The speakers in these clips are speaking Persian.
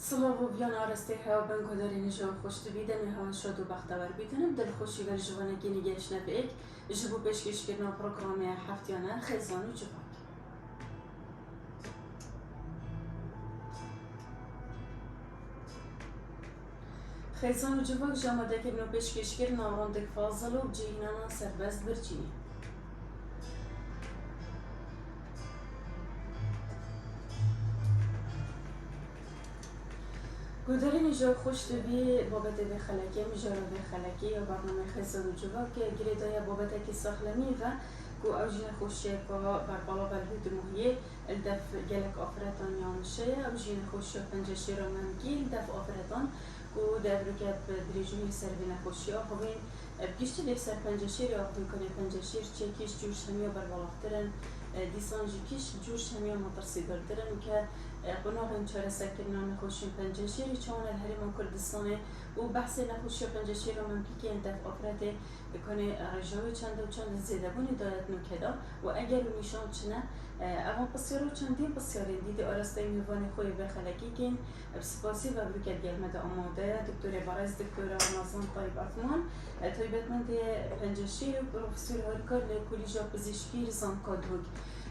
سلاو و بیان آرسته ها بن کداری نجار خوشت بیدن ها شاد و بختور بیدنم دل خوشی ور جوانگی نگهش نبیک جبو پیشکش کردن پروگرامی هفتیانه خیزان و جوان خیزان و جوان جامده که بنو پیشکش کردن راندک فاضل و بجینانا سربست برچینی گوداری نجار خوشت بی بابت به خلاکی مجرد به خلاکی یا برنامه خیزان و جوان که گریدای بابت کی ساخلمی و کو اوجین خوشی که بر بالا برهود مهیه الدف جلک آفرتان یانشه اوجین خوشی پنجشی را منگی الدف آفرتان کو دبرکت دریجوی سروی نخوشی آخوین بگیشت لیف سر پنجشی را آخوین کنه پنجشی چکیش جوش همیا بر بالاخترن دیسانجی کیش جوش همیا مطرسی دردرن که قناغن چاره سکرنا نخوشی پنجشی چون الهرم کردستانه و بحث نخوشی پنجشی را ممکن که الدف آفرت کنه رجوی چند و چند زیاده بونی دارد نکدا و اگر میشان چنه اما بسیارو چندین بسیاری دیده آراسته میوان خوی به خلاکی کن بسپاسی و بروکت گلمه آماده دکتور بارز دکتور رمضان طایب عثمان طایبت من ده پنجشیر و پروفسور هرکار لکولیجا پزشکی زانکادوگ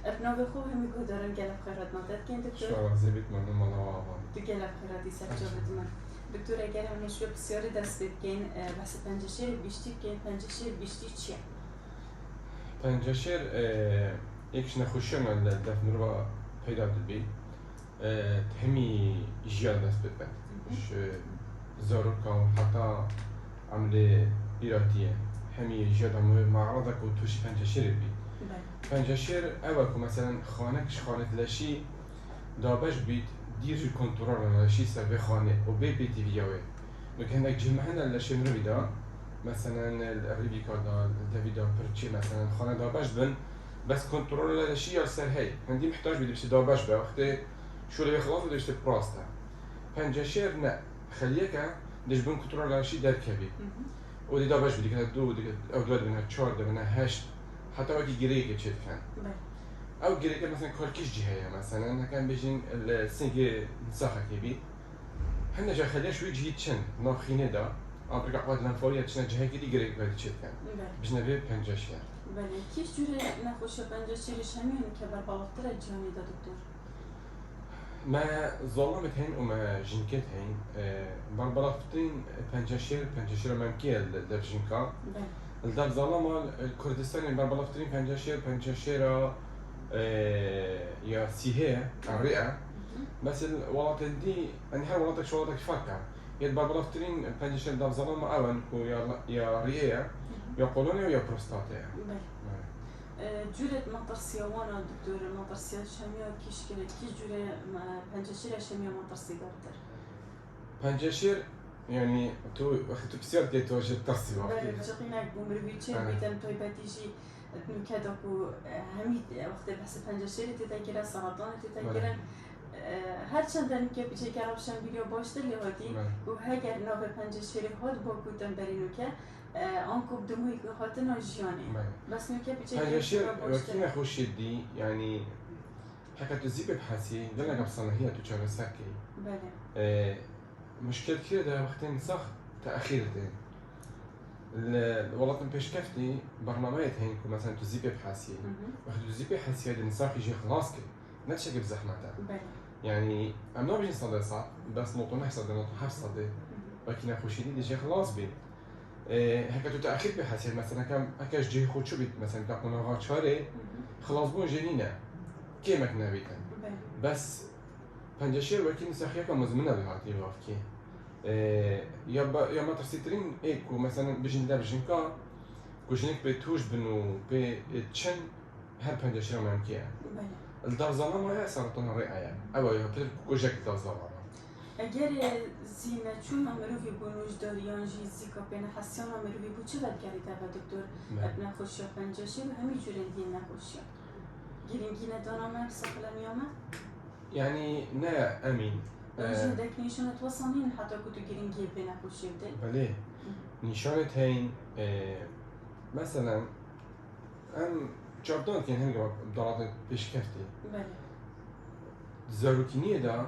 ابناو خوب همی که دارن گلب خیرات مادد کن دکتور شما زیبیت من مالا آوان دو گلب خیراتی سر جابت من دکتور اگر همشو بسیاری دست بید کن بحث پنجشیر بیشتی کن پنجشیر بیشتی چیه؟ پنجشیر یکش نخوشیان دفن رو پیدا دبی همی جیان دست بید زارو کام حتی عمل ایراتیه همی جیان معرضه که توشی پنجشیر بی پنجشیر اول که مثلا خانهش خانه لشی دابش بید دیر کنترل لشی سر به خانه و به بیتی ویاوه نکه هندک جمعه لشی رو بیدا مثلا الریبی کادا دویدا پرچی مثلا خانه دابش بن بس کنترل لشی یا سر هی هندی محتاج بید بشه دابش به وقتی شوره خلاص بده بشه براسته پنجشیر نه خلیه که دش بن کنترل لشی در کبی و دی دابش بدی که دو دیگه اولاد بنا 4 بنا 8 حتی وقتی گیری که چه کن او گیری که مثلا کارکیش جهه مثلا نکن بجین السنگ نسخه کبی هنده جا خلیه شوی جهید چند ناخینه دا آمریکا قواد لنفاویه چند جهه که دی گیری که چه کن بجنبه پنجشیر بله کیش جوره نخوشه پنجشیرش همین که بر بالاختر جهانی دا دکتور ما ظلمت هين وما جنكت هين بربلافتين پنجشیر ممکیه در جنكا الدار ظلمة الكردستان بربلافتين پنجشیر يا سيهة الرئة بس الولايات دي يعني هر ولايتك شو ولايتك فرقة يد بربلافتين پنجشیر دار ظلمة أول يا رئة يا قولونيا ويا بروستاتيا جورة مطر سيوانا دكتور مطر سيا شامية كيش كنا كيش جورة پنجشیر شامية مطر سيدارتر پنجشیر يعني تو وقت بسيار كي توجد ترسي وقت بله بشقيناك بومرويتشي بيتن توي باتيجي نكادوكو هميت وقت بحث پنجشیر تتاكرا سرطان تتاكرا هرچند که پیچه کرابشن ویدیو باشتر لیهاتی و هگر ناو پنجشیر هات با کوتن برینو که آنکو بدموی هاتن آجیانه بس نوکه پیچه پنجشیر وقتی نخوشی دی یعنی حکت زیب بحثی دلنا قبل صلاحية تجار ساكي بله مشكلة كثير ده وقت نسخ تأخير ده والله بيش كفتي برنامجات هين مثلا تزيب بحثي وقت تزيب بحثي هذا نسخ يجي خلاص كي نتشكل بزحمته يعني أنا ما بيجي صدق صعب بس نقطة نحصل نقطة حفصل ده ولكن أخوشي دي يجي خلاص بيت هكذا تأخير بحثي مثلا كم هكذا جي خود شو بيت مثلا كأقونا غاد شهري خلاص بون جنينة كيمك نبيتن بس پنجشیر ولكن نسخية كم مزمنة بهاتي وافكي يا ما ترسيترين إيكو مثلا بيجين دا بيجينكا كوجينك بتوش بنو بتشن هر پنجشیر ممكية الدار ظلام هي سرطان الرئة أو يا بتر كوجك الدار ظلام اگر زینه چون مروی بونوش داریان جی زیکا پنه حسیان مروی بو چه بد گریده و دکتور ابن خوشی و پنجشیر و همی جورن دین نخوشی گرینگی ندانم ساقلمیامه؟ يعني نا أمين جندك نشانة وصانين حتى كنتو جرينجي بين خوشي بدل بله نشانة هين مثلا أم جابدان كان هنگا بدارات پیش کفتی بله زاروکینیه دا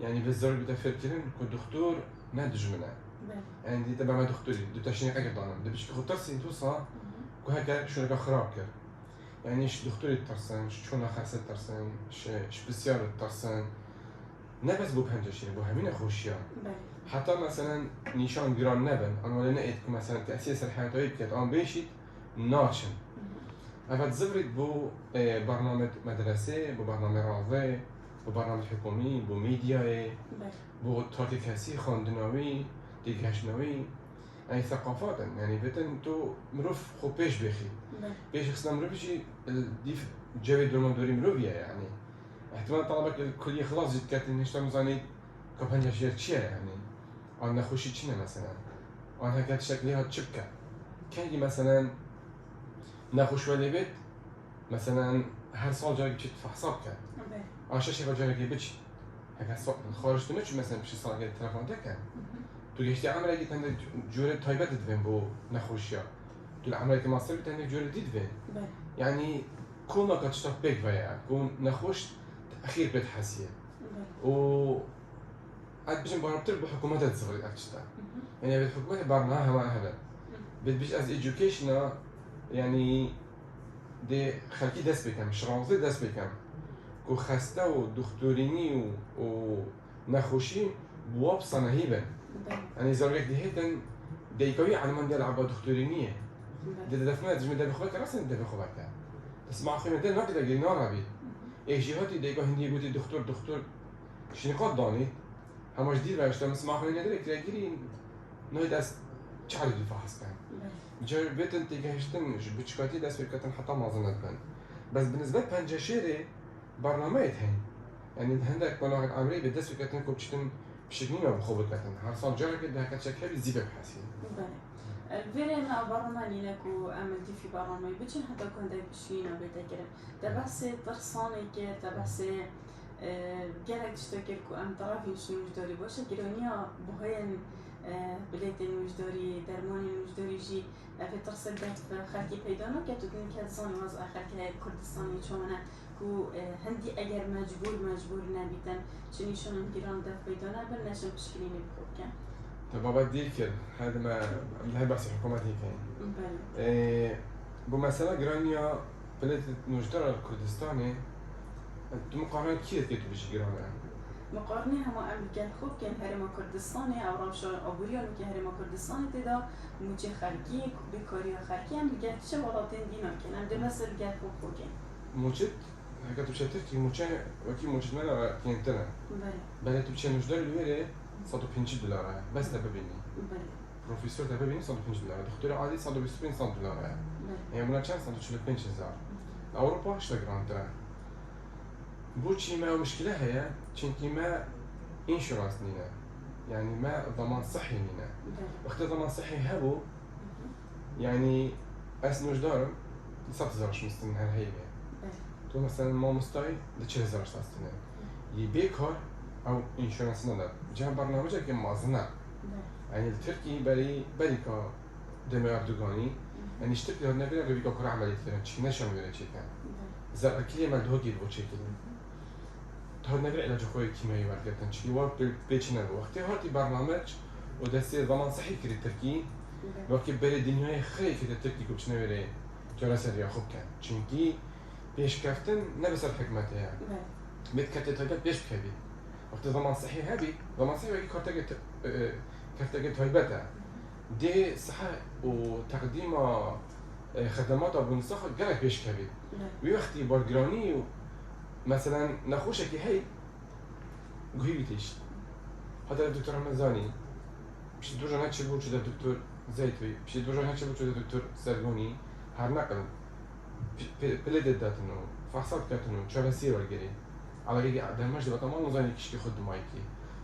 يعني بالضرورة بتفكرين كدكتور ندجمنا يعني دي تبع ما دكتوري دو تشني قاعد ضانم دي بيش خطر سين توصا كهكا شو نك خراب كر يعني إيش دكتوري ترسن شو نخاسة ترسن سبيسيال ترسن نبس بو بهنجشين بو همين خوشيا حتى مثلا نيشان جران نبن أنا ولا نقيت مثلا تأسيس الحياة بكت أنا بيشيت ناشن أفاد زبرت بو برنامج مدرسة بو برنامج راضي بو برنامج حكومي بو ميديا بو تراكي كاسي خاندناوي ديكاشناوي يعني ثقافات يعني بتن تو مروف خو بيش بخي بيش خصنا مروف شي ديف جوي درمان دوري مروفيا يعني احتمال طلبك الكلية خلاص جيت كاتن نشتغل مزاني كابانيا شير تشيا يعني أنا خوشي تشينا مثلا أنا كانت شكلها تشبكة كان مثلا نخوش ولی بيت مثلا هر سال جایی بچید فحصاب کرد. آنش شیفت جایی بچید. هک سال خارج تنش مثلا بچی سال که تلفن تکن. تو گشتی عملی که تند جوره تایبت دادن بو نخوشیا. تو عملی که ماستر بتند جوره دید وین. يعني كل ما كنت تشتغل بيك فيا كون نخوش أخير بيت حاسية و عاد بيجي برابطر بحكومات الصغيرة أكتشتا يعني بالحكومات برناها ما هذا بيجي از education يعني دي خلكي دست بكم شرانزي دست بكم كو خسته و دكتوريني و نخوشي بواب صناهيبا يعني زارك دي هيتن ديكوي على من دي العبا دكتورينية دي دفنا تجمع دي بخوك راسن دي بخوك تسمع خيمة دي نقدر أجي نارا بي إيش جهاتي ديكو هندي يقولي دكتور شنقاط داني هماش دير باش لما سمع خيمة دي كراجري نهاية دست شعري دي فحص كان جا بيتن تيجهشتن بتشكاتي دست بكتن حتى ما ظنت بن بس بالنسبة لبنجا شيري برنامج هين يعني هندك ملاقات عمري بدست بكتن كوبشتن بشكل ما بخوب كتن هر صار جارك ده كتشكل بزيبة بحسين الفيرنا برنامج نكو عملتي في برنامج بتشين حتى كون ده بشينا بتكلم ده بس ترساني كه ده بس جالك تشتكي كو أم طرفي شو مجدوري باشه كيرونيا بهين بلاتين مجدوري درماني مجدوري جي في ترسل ده خالتي بيدانا كتوتني كالصاني وز خالتي كردستاني شونا كو هندي أجر مجبور نبيتن شني شون كيران ده بيدانا بنشان بشكلين بخوكا بابا ديكر هذا ما هاي بحث الحكومات هيك يعني بمثلا جرانيا بلاد نجدر الكردستاني انتم مقارنة كيف كنتوا بيجي جرانا؟ مقارنة هم أمريكان خوب كان هرم كردستاني أو رامشار أبوريان كان هرم كردستاني تدا موجي خارجي بكاري خارجي أمريكان تشا ولاتين دينا كان عند مصر جات خوب كان موجد هكذا تبشتر كي موجي وكي موجد مالا كينتنا بله تبشتر نجدر الويرة $150 بس تبابيني بروفيسور تبابيني $150 دكتور عادي $120 يعني منا كان $145 أوروبا اشتغلان ترى بوشي ما مشكلة هي چونكي ما إنشورانس نينا يعني ما ضمان صحي نينا وقت ضمان صحي هبو يعني أسنوش دارم $100 مستن هالهيبة تو مثلا ما مستعي $40,000 مستن يبيكار أو إنشورانس نلا جهة برنامجه كم مازنا يعني التركي بري كا دم أردوغاني يعني اشتكي هاد نبينا ربيكا كرة عملية كنا شيء نشام ولا شيء كان زار أكيد ما ده جيد وشيء كده هاد نبينا علاج خوي كيميائي ورقتن شيء وار بيتشنا وقتي هاتي برنامج ودستي ضمان صحي كده التركي وقت بري الدنيا خير كده التركي كوبشنا ولا جلسة ياخد كان شنكي بيش كافتن نبصر حكمتها بيتكتت هاد بيش كبي وقت ضمان صحي هبي ضمان صحي وقت كارتاجت هايبتها دي صحة وتقديم خدمات أبو نسخ جالك بيش كبير ويختي برجراني مثلا نخوشك هاي جوي بتيش هذا الدكتور رمزاني مش دوجا ناتشبو شو ده الدكتور زيتوي مش دوجا ناتشبو شو ده الدكتور سرغوني هرنقل بلد داتنو فحصات كاتنو شراسي ورجري على جي دمج ده طبعا نظام يكشي خد مايكي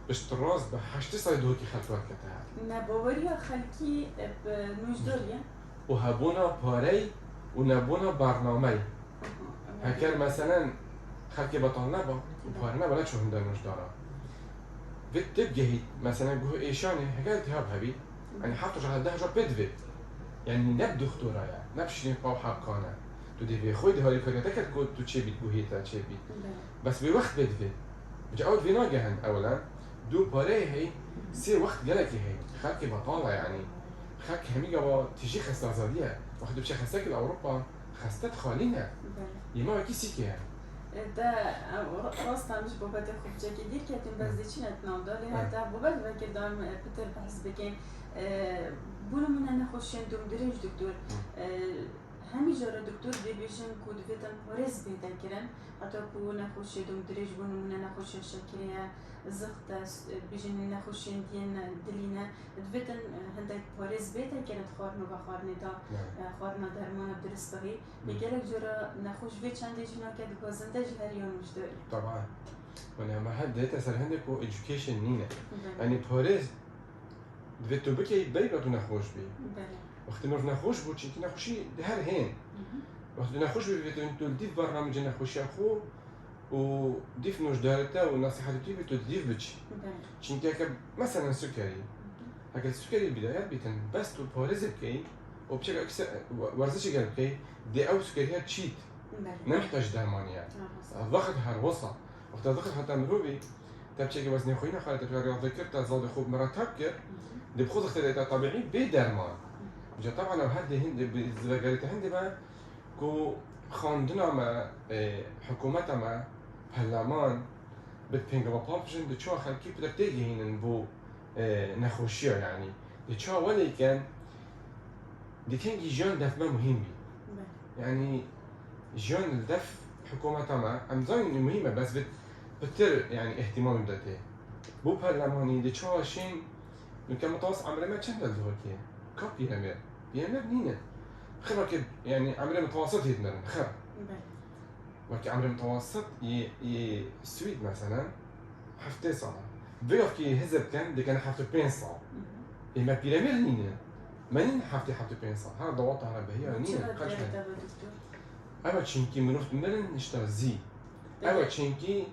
باش الراس بحشتي صيدوكي خلطوات كتاع نبوريا خلكي بنجدوريا وهبونا باري ونبونا برنامج هكذا مثلا خلكي بطل نبا وبارنا ولا شو هندن نجدارا بتبجهي مثلا جوه إيشاني هكذا تهاب هبي يعني حطوا على ده جاب بدفي يعني نبدو دكتورة يعني نبشني قاو حقانا تو دي في خوي ده هالي كريتك كود تو تشيبي جوهيتا تشيبي بس بوقت بدفي بجاود فينا جهن اولا دو باري هي سي وقت جلكي هي خاكي بطالة يعني خاك همي جوا تجي خسته زادية وقت بشي خستك الأوروبا خستت خالينا يما كي سيكي ده راستم مش بابت خوب جاكي دير كاتم بس دي چي نتناودا لي هتا بابت وكي دام بتر بحث بكين بونو من نخوشين دوم دريج دكتور همي جارة دكتور دي بيجن كود فيتن باريز بيتا كرن حتى كو نخوشي دوم دريج بونو من نخوشين شكريا زغطة بيجن نخوشين دين دلينا دفيتن هندك باريز بيتا كرن خارنو بخارني دا خارنا درمانا بدرس بهي بيجالك جارة نخوش في چند جنا كد غازنده جهريان مش داري طبعا وانا ما حد ديتا سر هندك و education نينا يعني باريز دفيتو بكي بيبتو نخوش بي وقت نور نخوش بود چی نخوشی هر هین وقت نخوش بيتو انتو ديف برنامج نخوشي اخو و ديف نوش دارته و نصيحتي بيتو ديف بتشي چونكي هكا مثلا سكري هكا السكري البدايات بيتن بس تو باريز بكي و بشكل اكثر ورزش قال بكي دي او سكريات تشيت نحتاج درمانية الضغط هالوصل وقت الضغط حتى مروبي تبشكل وزني خوينا خالد الرياضة ذكرت زاد خوب مرتب كر دي بخوض اختلاطات طبيعي بدرمان جا طبعا لو هدي هندي بزبالة هندي ما كو خاندنا ما حكومتها ما برلمان بتبينغ بابجن دي شو خلكي بدك تيجي هنا بو نخوشيا يعني دي شو ولا كان دي كان جيان دف ما مهم بي يعني جيان الدف حكومتها ما أمزان مهمة بس بتر يعني اهتمام بدته بو برلماني دي شو شين كان متوسط عمره ما كان الزوجية كابي نمر بينمر نينا خبر كده يعني عمره متوسط يتمرن خبر وكي عمره متوسط السويد مثلا حفتي صعب بيقف كي هزب كان دي كان حفتي بين صعب إما بينمر نينا ما نين حفتي بين صعب هذا ضوابط عربية نينا قاش أما تشينكي منوفت مرن نشتغل زي أما تشينكي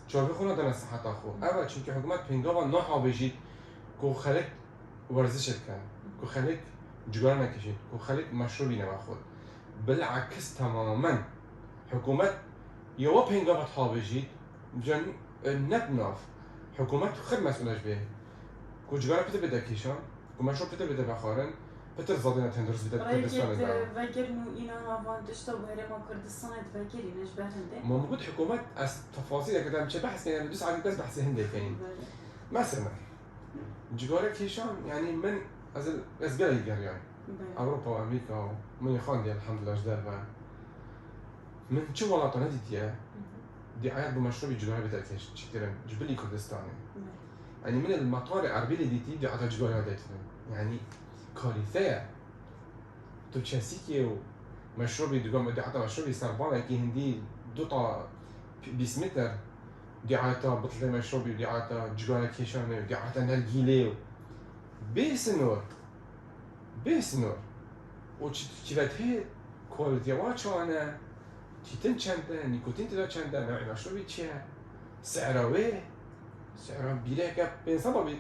شو بيخونا دنا صحة أخو أما تشينكي حكومات بينجوا نوحة بيجي كو خلق ورزشت كان كو خلق جوار نكشت كو خلق مشروبي نواخد بالعكس تماما حكومة يوا بينجا بتحابجيت جن نبناف حكومة خد مسؤولش به كو جوار بده بده كيشان كو مشروب بده بخارن بتر زادنا تندرس بده كردستان ده فكر إنه إنا نافان تشتغل بهرما كردستان تفكري نش بهنده ما موجود حكومات از تفاصيل كده مش بحث يعني بدوس على بس بحث هندي كاين مثلا جوار كيشان يعني من از قال جريان اوروبا وامريكا ومن يخان دي الحمد لله جدار من شو ولاطه نديتيا دعايات بمشروع جوار بتاعتش تشترن جبلي كردستاني يعني من المطار العربي اللي ديتي دي عطا جوار ديتن يعني كارثه تو تشاسيكي ومشروبي دوغام دي عطا مشروبي سربانه كي هندي دوطا 20 متر دي عطا بطل مشروبي دي عطا جوار كيشان دي عطا نرجيلي بيسنور وشتيفات هي كواليتي واتشانا تيتن چنده نيكوتين تدا چنده نوع مشروبي چيه سعره بيلاك بين سبب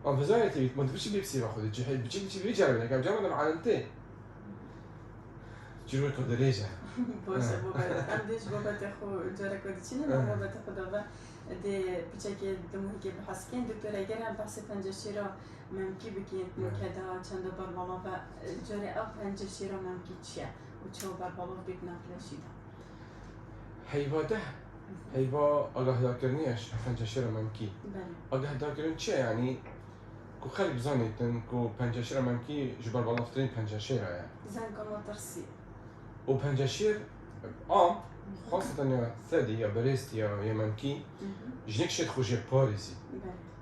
انفزايتي بيت ما تفشي بيبسي باخذ جهل بتجي تجي بيجرب هيك جرب على جيرو كودريجا باشه بابا عندش بابا تاخو جرا كوديشنا بابا تاخو دابا دي بيتشكي دمو كي بحسكين دكتور اگر هم بحث پنجشیرا ممکی بکید مکدا چند بار بالا و جرا اف پنجشیرا ممکی چیه و چه بار بالا بیت نفلشیدا هيواده هيوا الله ذاكرنيش پنجشیرا ممکی الله ذاكرن چیه يعني كو خلي بزانيتن كو پنجشيرا ممکی جبر بالا فترين پنجشيرا يعني زن كما ترسي و پنجشير خاصة يا ثدي يا بريست يا ممكي جنك شد خوشي باريزي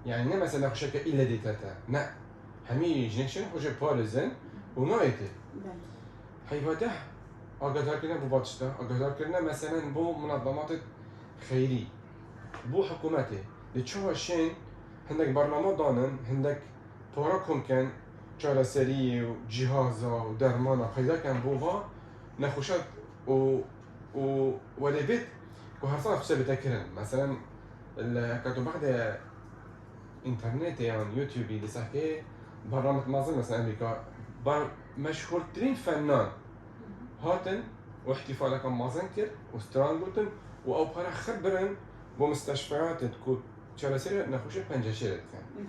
يعني نه مثلا خوشك إلا ديتاتا لا همي جنك شد خوشي باريزن ونايته هيواده آگاهدار کردن بو باتشتا آگاهدار کردن مثلا بو منظمات خيري بو حكومته لتشواشين هندك برنامج دانن هندك طورا كان چارەسەری و جیهازا و دەرمانە پیدا کەن بۆها نەخۆشات و دەبێت و هەر ساڵ قسە بتەکردن مثلا کاتۆ بەغدە ئینتەرنێت یان یوتیوبی لەسەرکێ بەرنامج مازن مثلا ئەمریکا مەشهورترین فەنان هاتن و احتیفالەکان مازن کرد و ستران گوتن و ئەو پارە خەر برن بو مستشفيات تكون شارسير نخوش پنجشير كان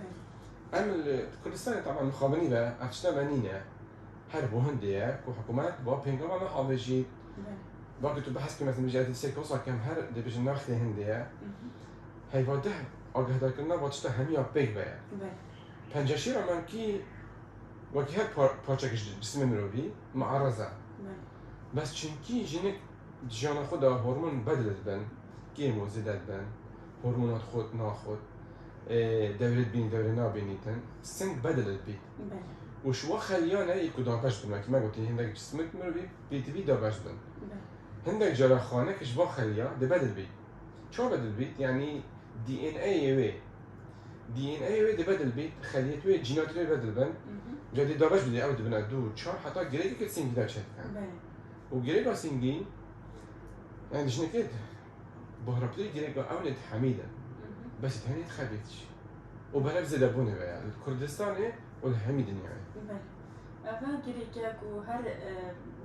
ام كردستان طبعا مخابني بقى افشتا بنينا هربو هندية وحكومات بو بينغما ما حافظي باقي تو بحث كنا مثلا جات السيكوسا كم هر دبج ناخذ هندية هاي واده اگه كنا واتشتا هميا بيك بقى پنجشير من كي وكي هر پارچكش جسم مروبي معرضة بس چونكي جينك جانا خدا هورمون بدلت بن كيمو زدت بن هورمونات خود ناخد دورت بين دورة نابينيتن سنك بدلت بيت وشو خليانا يكو دابش بن ما قلت هندك جسمك مروبي بيت دابش بن هندك جرا خانه كش با خليا ده بدل بيت شو بدل بيت يعني دي ان اي وي ده بدل بيت خليت وي جينات وي بدل بن جدي دابش بدي اود بنا دو چهار حتى جريك كت سنگ دا چت كان وجريك سنگين يعني جنكت بهربتي جريك اولد حميده بس تاني تخبيتش وبلف زدبونه بقى الكردستاني والحميد يعني أفا جريكا كو هر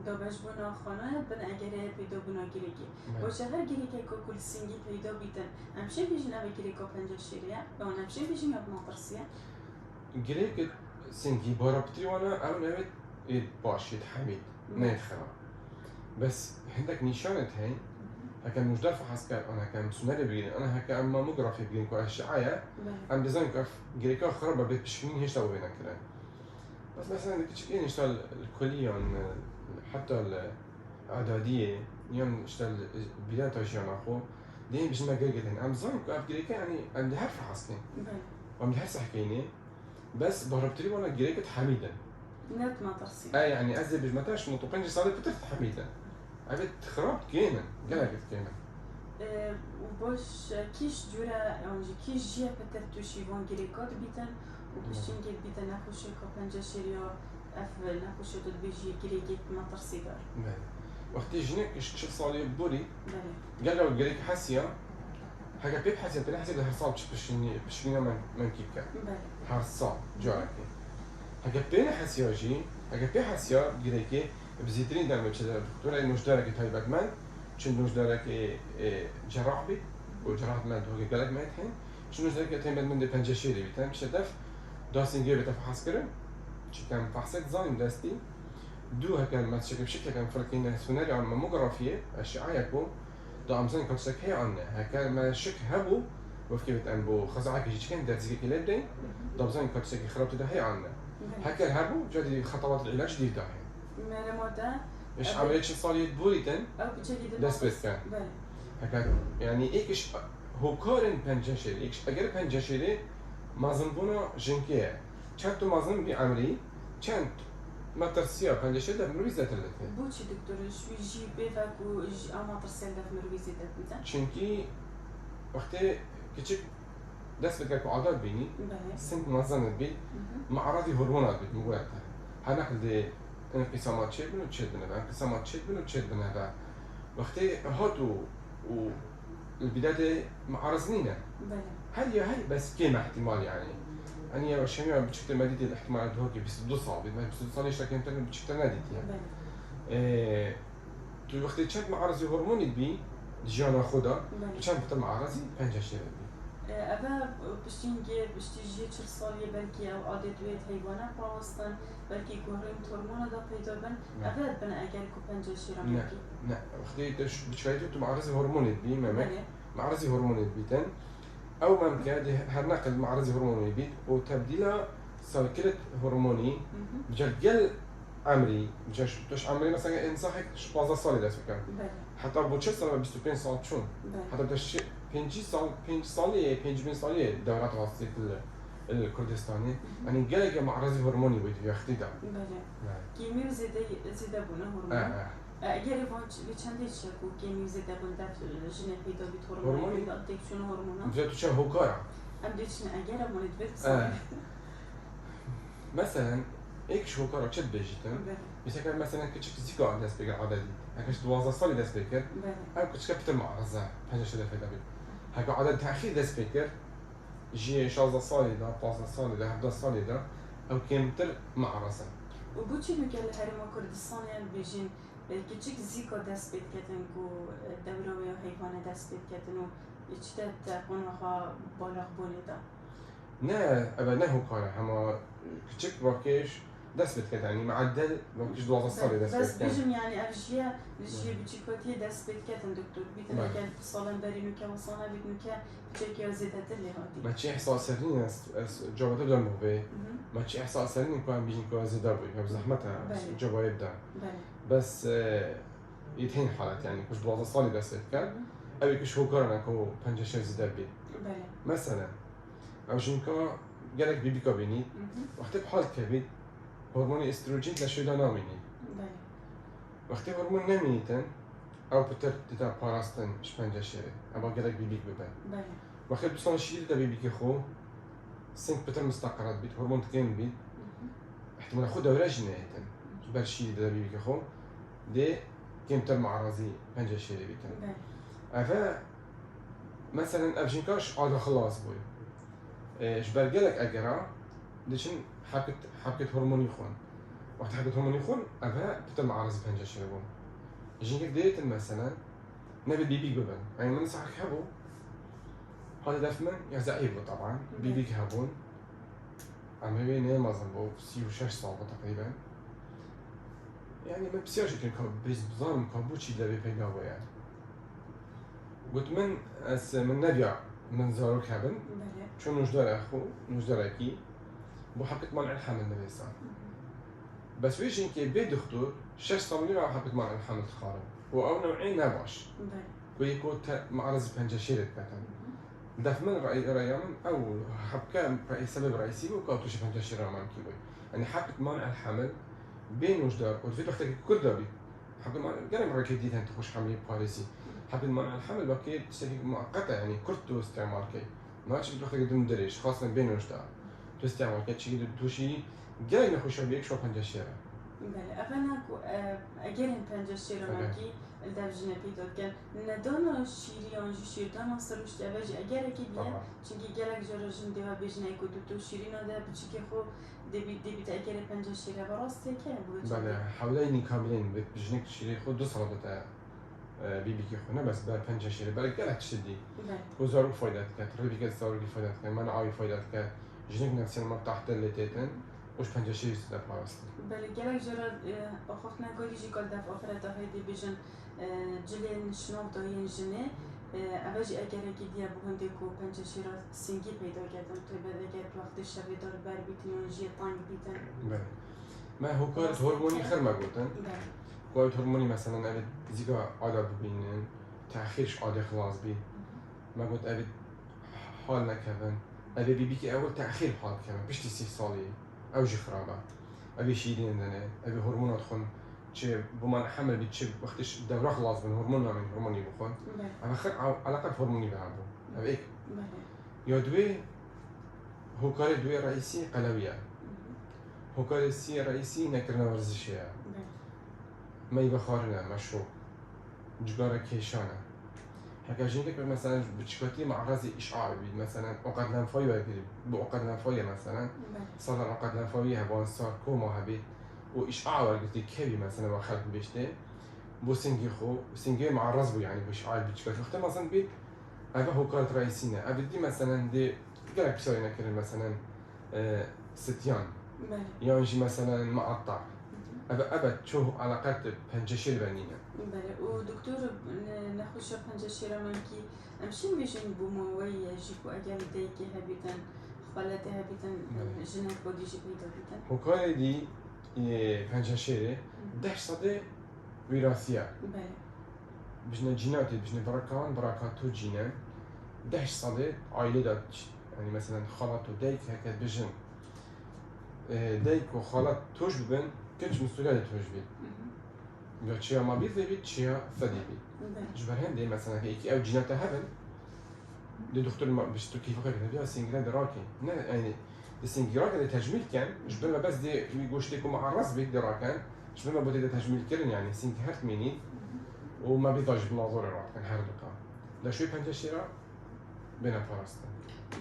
دابش بنا خانه بن اگره پیدا بنا جريكي وش هر جريكا كو كل سنگي پیدا بيتن همشه بيجن اوه جريكا پنجشيريا و همشه بيجن اب مطرسيا جريك سنگي بهربتي وانا او نوت باشيت حميد نيت خرا بس هندك نشانت هين هكا مجدر فحص كان انا كان سوناري بيجين انا هكا اما ماموغرافي بيجين كو اشعاعيه ام ديزاين كاف جريكا خربه بيت بشكين هيش تو بينا كده بس مثلا كتشكين اشتغل الكليه حتى الاعداديه يوم اشتغل بدايه تاجيان اخو دين باش ما جريكتين ام زين كاف جريكا يعني عندي هر فحص كان وعم هر حكيني بس بهربتلي وانا جريكت حميدا نت ما ترسي يعني ازي بجمتاش مطوبنجي صارت بترت حميدا عبت خربت كيما قلقت كيما وباش كيش جورا يعني كيش جيا بتر توشي فون جريكات بيتن وبشين جيت بيتن نخوشي كوبنجا شيريا اف نخوشي تد بيجي جريكت ما ترسي دار وقت جينك شخص صالي بوري قالوا جريك حسيا حاجه بيب حسيا ترى حسيا ده صعب بشينا من كيكا حرصا جاركي حاجه بين حسيا جي حاجه بين حسيا جريكي بزيترين دائما بشدة الدكتورة إنه مشترك هاي بادمان شنو مشترك جراح بي وجراح ماد هو قالك ما يتحين شنو مشترك هاي بادمان ده بنجشيري بيتهم بشدف داستين جيبه تفحص كرم شي كان فحصت زايم داستي دو هكا ما تشكل بشكل كان فرقين سوناري عن ماموغرافية أشعة يكو دا أمزان كنت شك هي عنا هكا ما شك هبو وفكي بتأنبو خزعك يجي كان ده تزيك لدين دا أمزان كنت شك خربت ده هي عنا هكا الهبو جدي خطوات العلاج دي ده مرمودا إيش عملية شو صار يدبوريتن دست بس كان هكذا يعني إيش هو كارن بنجشير إيش أجر بنجشيره مازنبونا جنكيه شنتو مازن بعمري شنت ما ترسيا بنجشير ده مرويزة تلته بوشي دكتور شو يجي بيفك ويجي أما ترسيا ده مرويزة تلته شنكي وقت كتشك دست بتكلم عادات بيني سنت مازن بي معرضي هرمونات بتموتها هناخد انقسامات شد منو تشد منها انقسامات شد منو تشد منها وقتی هاتو و البداية معرضنينا هي بس كم احتمال يعني الشميع بشكل مديد الاحتمالات هوكي بس دو صعب ما بس دو صعب ليش لكن تاني بشكل مديد يعني تو وقتی تشد معرضي هرموني بي جانا خدا تشد بطل معرضي پنجشیر بي أبا بشتيجي چل سالی بلکی او عادت وید حیوانه پاوستن بلکی گوهریم هرمون دا پیدا بن أبا بنا اگر کو پنجشیر بلکی نه وقتی بشكايتو تو معرضي هرموني بي مامك معرضي هرموني بيتن او ممكن هر نقل معرضي هرموني بيت وتبديله سايكلت هرموني بجل عمري بجاش عمري مثلا انصحك 15 سال دست بكم حتى بو 4 سال 25 سال شون حتى بدش 5 سال دورات واسطة الكردستاني يعني جالك معرضي هرموني بيت يختدا كيميو زيدا بونه هرمون اگر چندی شکو کیمیو زیده بوده جنه پیدا بیت هرمون پیدا دیکشون هرمونا بجد تو چه هوکارا ام دیشن اگر امونید بس مثلا ایکش هوکارا چه بيجيتن مثلا مثلا كتشك زيكو عند ناس بيقر عددي هكاش 12 سال داس بيكر او كتشك بتر معرضه حاجه شده فيدا بي هكا عدد تاخير داس بيكر جي 16 سال دا 15 سال دا 11 سال دا او كيمتر معرضه وبوچی میگه هرما کردستان بیشین کچک زیکا دست بید کردن کو دوره و حیوان دست بید کردن و چی تکون آخا بالغ بولیدا نه ابدا نه هوکاره هما کچک واکش دست بتکت يعني معدل واکش 12 ساله دست بس بتکت بيجم يعني أرجية بتشيكوتي دست بتكتن دكتور بيتن نعم. أجل صالن برينو كوصانا بيتنو كتشيكي وزيدة اللي هاتي ما تشي احساس سرين اس جواب تبدا مبي ما تشي احساس سرين كان بيجي كوا زيدا بي بزحمتها بله. جواب يبدا بله بس يتهين حالات يعني كش 12 ساله دست بتكت ابي كش هوکاره نكو 5 6 زيدا بي بله مثلا او جنكا جالك بيبيكا بيني وقت بحال كبد هرمون استروجين لشويدا ناميني بله وقت هرمون نمينيتن او بتر تتا باراستن شپنجه شيري اما جالك بيبيك ببن بله وقت بسان شيري دا بيبيكي خو سنك بتر مستقرات بيت هرمون تكين بيت احتمال خو دورة جنايتن بر شيري دا بيبيكي خو دي كيمتر معرضي پنجه شيري بيتن بله افا مثلا افجنكاش عاده خلاص بوي جبر جالك اجرا دشن حبكت هرمون يخون وقت حبكت هرمون يخون افا بتر معرضي پنجه شيري بون جنك ديت مثلا نبي بيبيك ببن يعني من صح حبو هذا دفمن يعني زعيب طبعا بيبيك هبون عم بيني ما زنبو سيو شش صعبة تقريبا يعني ما بصيرش يمكن بس بظن كابوتشي اللي بيبيعوا يعني قلت من نبيع من زارو كابن بله شو نجدر أخو نجدر أكي بو حبكت منع الحمل نبي صار بس ويش إنك بيت دكتور شش صامولين على حبكت منع الحمل تخارب وأو نوعين نباش بله ويكون معرض بنجة شيرت بتن دفمن رأيهم أو حبكة سبب رئيسي وكاتوش بنجة شيرة أمام كيبوي يعني حبكة منع الحمل بين وجدار وفي وقت كل دابي حبكة منع قال مرة كديت أنت خوش حملي باريسي حبكة منع الحمل بقى تسوي مؤقتة يعني كرتو استعمال كي ما عادش بتوقت قدام دريش خاصة بين وجدار تو استعمال كي تشيل توشي جاي نخوش بيك شو بنجة شيرة بله أفناك أجرين پنجه شیر ماکی الدرجة بيدو كان ندانا شيري أنجي شير دانا سروش تباجي أجر أكيد بيا چونكي جالك جرجن دوا بيجنا يكو دو شيرين هذا بتشكي خو دبي تأجر پنجه شيرة براستي كان بود بله حوالي كاملين بجنك شيري خود 2 سنة تا بيبيكي خونا بس بر پنجه شيري برای جالك تشدي بله وزارو فايدات كات ربي كات زارو فايدات كات من عاي فايدات كات جنك نفسي ما تحت اللي تيتن وش پنجه شيري سدا باست بله جالك جرا أخوتنا قولي جي قال دف آخر ده هيدي بيجن جلين شنوف داين جنة أباجي أجر أكيد يا بوهندي كو پنجه شيرة سنجي پیدا کردم تو بعد أجر وقت شبه دار بر بيتن ونجي طانج بيتن بله ما هو كارت هرموني خير ما قلتن بله كارت هرموني مثلا أبد زيكا عادة ببينن تأخيرش عادة خلاص بي ما قلت أبد حال نكفن أبد بيبيكي أول تأخير حال كمان بيش تسي صالي أو جي خرابة أبي شيرين دنه أبي هرمونات خون چه بمان حمل بيت چه وقتش دورة خلاص من هرمون نامين هرموني بخون بله أنا خير على قد هرموني بهابو أبي إيه بله يا دوي هو كار دوي رئيسي قلوية هو كار السي رئيسي نكرنا ورزشية بله ما يبخارنا مشروب جگارة كيشانة هكا جينك مثلا بتشكوتي مع رازي إشعاع بيد مثلا عقد لنفاوية بعقد لنفاوية مثلا بله صار العقد لنفاوية هبان صار كوما هبي وإشعاع ورقتي كبي مثلا وخلق بيشتي بو سنجي خو سنجي مع رزبو يعني بإشعاع بتشكوتي وقت مثلا بيت هذا هو كارت رئيسينا أبدي مثلا دي قالك بسوي نكر مثلا ستيان بله يانجي مثلا مقطع أبد شو علاقات بنجشير بنينا بله ودكتور نخوش پنجه شیر ماکی امشین بیشین بوموی جیکو اگر دیگه هبیتن خالته هبیتن جنك بودي جي بيدا بيتن هوكاي دي بنجشير 10 وراثية بله بجنا جيناتي بجنا بركاتو جينا 10 عائلة دات يعني مثلا خالات وديك هكذا بجن ديك وخالات توش ببن كلش مسؤولية توش بي يا تشيا ما بيت بيت تشيا ثدي بي بله جبر هندي مثلا هيك أو جينات هبن دي دكتور ما بيشتو كيف غير بيها سينجرا دراكي نا يعني السينجرا كده تجميل كان جبر ما بس دي يقولش لكم مع الراس بيت دراكان جبر ما بدي تجميل كرن يعني سينج هرت ميني وما بيطاج بناظور الراك كان هردقا لا شوي بنجشيرا بين فارستان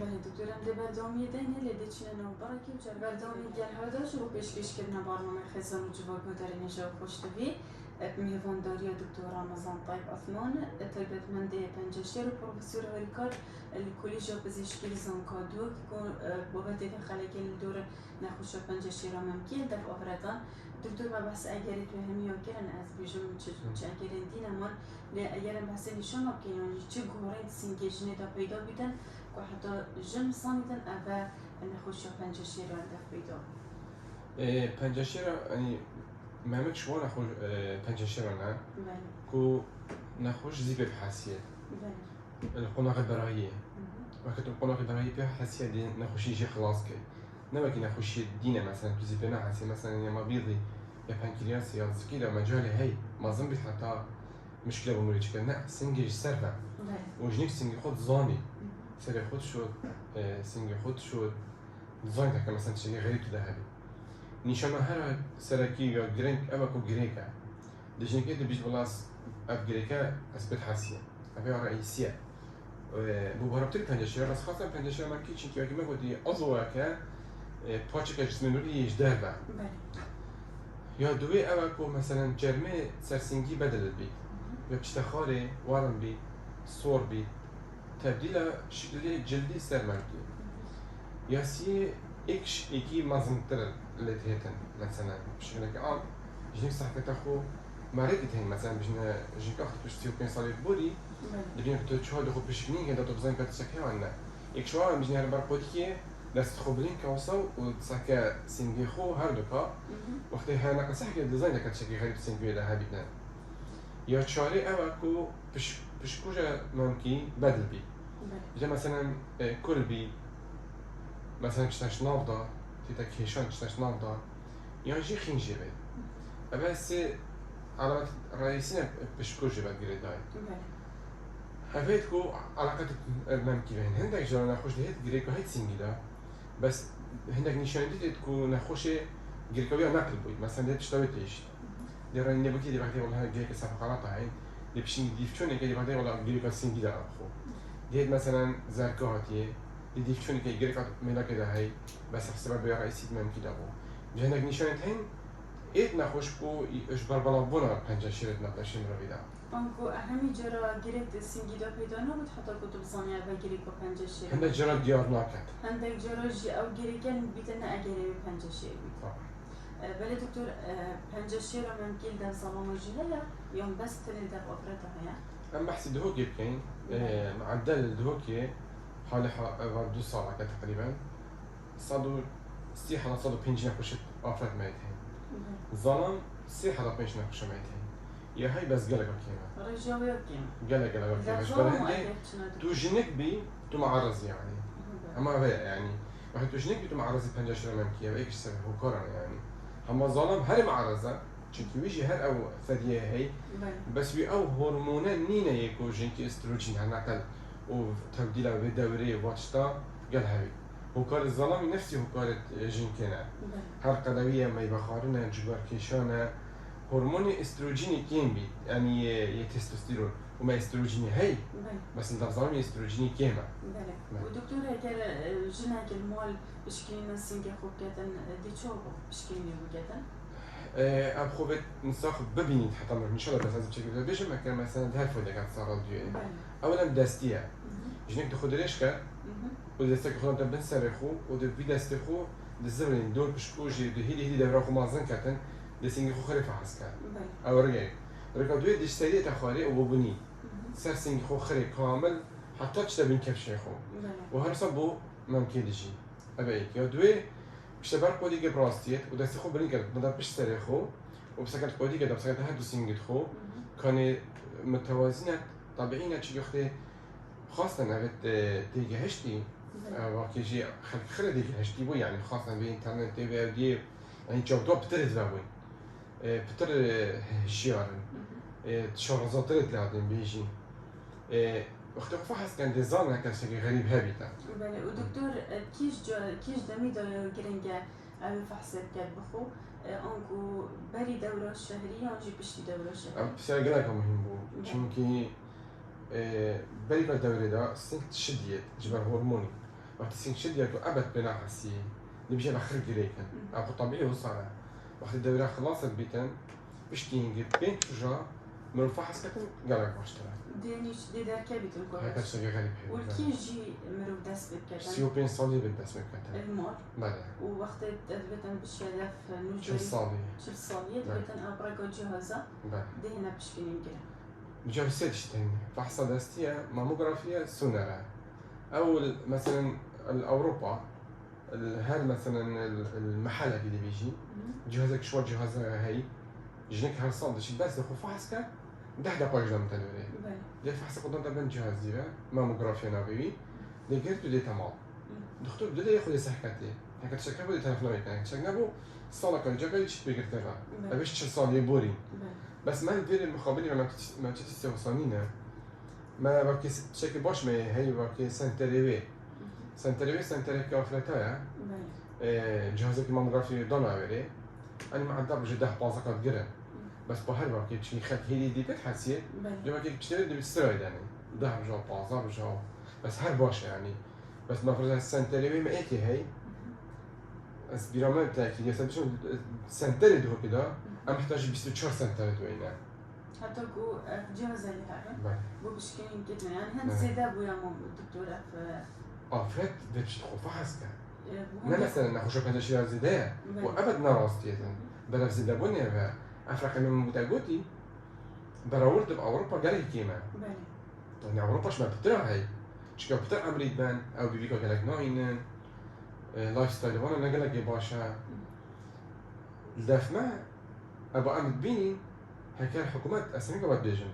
بله دكتور ام ده بردامی دین هلی دیچینه نو برای بردامی گل هر داشت رو پیشکش کردن برنامه خزان و جواب داره نجات خوشتوی میوانداری دکتر رمضان طيب عثمان تایبەتمەندێ پەنجەشێر و پرۆفسۆر هەریکار لە کۆلیژا پزیشکی زانکادۆ که بابەتێ بە خەڵکی لە دۆرە نەخۆشە پەنجەشێرا مەمکن دەف ئافرەتان دکتور ما بحث ئەگەری تو هەمیە کردن ئەس بێژم چ ئەگەرین دینەمان لێ ئەگەرم بەحسێ نیشان بکەین یعنی چه گۆڕین سینگێژنێدا پیدا بیتن که حتی جم سامیدن ئەvە نەخۆشە پەنجەشێرا دەف پیدا پەنجەشێرا ینی مەمەک شووە نەخۆش پەنجەشێرانە کو نەخۆش زیبێ حاسیە قۆناغی بەراییە وەکە تو قۆناغی بەرایی پێ حاسیە دێ نەخۆشیشی خلاص کرد نەوەکی نەخۆشی دینە مەسەن تو زیبێ نەحاسی مەسەن یەمە بیڵی یا پەنکریاس یا زکیدا مەجالی هەی مازن بیت حتا مشکلة بموری چکە نه سنگیش سەرە وژنیک سنگی خۆت زانی سەری خۆت شد سنگی خۆت شد زانی دەکە مەسەن شتێکی غەریب تو دەهەبی نیشانە هەر سەرەکی یا گرنگ ئەوە کو گرێکە دژنێکی دەبیش بڵاس ئەف گرێکە ئەسبێت حاسیە ئەفێ ڕئیسیە بۆ بەرەبتر پەنجەشێر ڕاست خاستە پەنجەشێرمەکی چونکی وەکی مەگوتی ئەزۆوەکە پاچێکە جسمی نوریش دەربە یا دوێ ئەوە کو مەسەلەن جەرمێ سەرسنگی بەدەلت بیت یا پشتەخوارێ وارم بیت سۆر بیت تەبدیلە شکلی جلدی سەرمەرکی یاسیە ئێکی مەزنتر لێت هێتن مەسەلەن شکلەکە ئام ژنێک سەحتەکە خۆ مارێتی هەین مەسەلەن بژنە ژنکە پشتی و 5 ساڵێک بۆری دبین تو چهار دخو پشکنی که دادو بزنی که تسکه نه یک شوار می‌بینی هر بار قطعی دست خوبلین که واسه و تسکه سینگی خو هر دو کا وقتی هر نقصه که دیزاین که تسکه غریب سینگی ده هبیت نه یا چاره اول کو پشکوجه ممکن بدل بی بجا مثلا کل بی مثلا چنش نافدا تیتا کیشان چنش نافدا یا جی خینجی بید اول سه علامت رئیسین پشکوجه بد گیره دای هفيت كو علاقات ممكن هندك جرا نخوش دهيت جريكو هيت سينجيلا بس هندك نشان ديت كو نخوش جريكو بيا نقل بوي مثلا ديت شتوي تيش دي راني نبكي دي بعدين والله جريكو صفقة على طاين دي بشين ديفشوني كي بعدين والله جريكو سينجيلا أخو ديت مثلا زركاتي دي ديفشوني كي جريكو ملا كده هاي بس حسب بيا رئيسي ممكن دابو هندك نشان هين إيد نخوش كو إجبار بلا بنا پنجاه شيرت نقدشين رويدا آنکو اهمی جرا گرفت سینگیدا پیدا نبود حتی کتب زانی و گریکو پنجشیر. هندک جرا دیار نکرد. هندک جرا جی او گریکن بیتن اگری پنجشیر بید. بله دکتر پنجشیر رو ممکن در سلام جلیا یا بس تنی در آفرت هیا؟ ام بحث دهوكي بكين معدل الدهوكي حوالي 2 ساعة تقريبا صادو سيحة صادو 5 نقشة آفرت ميتين. ظلام سيحة 5 نقشة ميتين. يا هاي بس قلق كيما رجاوي كيما قلق كيما برهندي تو جنك بي تو معرض يعني اما هي يعني واحد تو جنك بي تو معرض پنجاش رمانكيه وايش سبب هو كورن يعني اما ظالم هر معرضه چونكي ويجي هر او ثديه هي بس بي او هرمونات نينا يكو جنكي استروجين هنعقل وتبديله بدوري واتشتا قال هاي هو كار الظلام نفسي هو كار جنكنا هر قدويه ما يبخارنا جبر كيشانه هرمون استروجيني كيم بي يعني يتستوستيرون وما استروجيني هي بس النظام استروجيني كيما ودكتور هكذا جناك المال بشكل سنجا خوكاتن دي شو بشكل بوكاتن اب خوبت نساخ ببینید حتی ان شاء الله بس از چه که بشه مکان مثلا هر فایده که صار دیگه اولا دستیه جنك تاخذ ريشكا ودستك خودت بن سرخو ود في دستخو دزبرين دور بشكوجي هيدي دبر خو مازن كاتن دسینگی خو خری فحص کرد. آوریه. رکادوی دیشتری تخاری او ببینی. سر سینگی خو خری کامل حتی چه بین کفشه خو. و هر سال بو ممکن دیجی. ابایی. یا دوی بشتبار قدی که براستیت و دستی خو بینی کرد. مدام پیش سر خو و بسکت قدی که بسکت هر دو سینگی خو کانی متوازنه طبیعی نه چی گفته خاصة نبت دیگه هشتی. واقعی جی خیلی دیگه هشتی بو یعنی خاصة به اینترنت دیگه يعني جودة بترد باوي بتر شيارن شارزات ترد لازم بيجي وقت فحص كان ديزاين هكذا شيء غريب هابيتا. بله ودكتور كيش دمي دا جرينجا أو فحص كات بخو أنكو بري دورة شهرية أنجي بشتي دورة شهرية. بس أنا قلنا كم مهم بو چونكي بري بالدورة دا سنك شديد جبر هرموني وقت سنك شديد أبد بناحسي نبيجي بخرج ريكن أبو طبيعي وصار وقت الدورة خلاصت بيتن بشتين بين جا مرفحص كتن قالك باشترى دينيش دي دركبتون هاي كوبش كتشتغل غالي بحيو والكيجي مرو دست بكتن سيو بين صالي بالدس من كتن المار بله ووقت دبتن بالشدف شو نجوري صالي شو الصالية دبتن أبرقو جهازة بله دهنا بشكين يمكن بجاو سيدشتين فحصة دستية ماموغرافية سونارة أو مثلا الأوروبا هذا مثلا المحل اللي بيجي جهازك شو جهاز هاي جنك هالصندش بس دخل فحص كا ده باجنا متنوري ده فحص قدام ده جهاز ديبا ماموغرافيا نابيوي ده قرتو ده تمام دكتور بده ياخذ سحكتي هيك تشكل بده تلفوني كان تشكنبو صالك الجبل شت بيقرتها ابيش تشصال يبوري بس ما ندير المخابرين ما تشتي وصانينا ما باكي تشكل باش ما هي باكي سنتريوي سنتري كافلتايا جهازك ماموغرافي دونا وري انا ما عندها بجده بازكات قرن بس بحر باكي تشي خك هي دي بتحسي جو باكي تشتري دي بتستوعب يعني ده جو بازار جو بس هر باش يعني بس ما فرض السنتري ما ايتي هي بس برامج بتاعتي يا سبشو سنتري ده كده انا محتاج 24 سنتري دوينا حتى كو جهاز اللي هذا بو بشكين جدا يعني هن زيدا بويا مو الدكتورة في فريد بدش تخو فحص كان لا مثلا ناخذ شوف هذا الشيء زيدا وابد نراس تيتن بلا زيدا بني افرق من متاجوتي براورد باوروبا قال كيما يعني اوروبا ما بتطلع هي شكل بتطلع امريكا بان او بيبيكو قال لك نوين لايف ستايل وانا قال لك يا باشا الدفمه ابو امد بيني هكا الحكومات اسمي قبل بيجن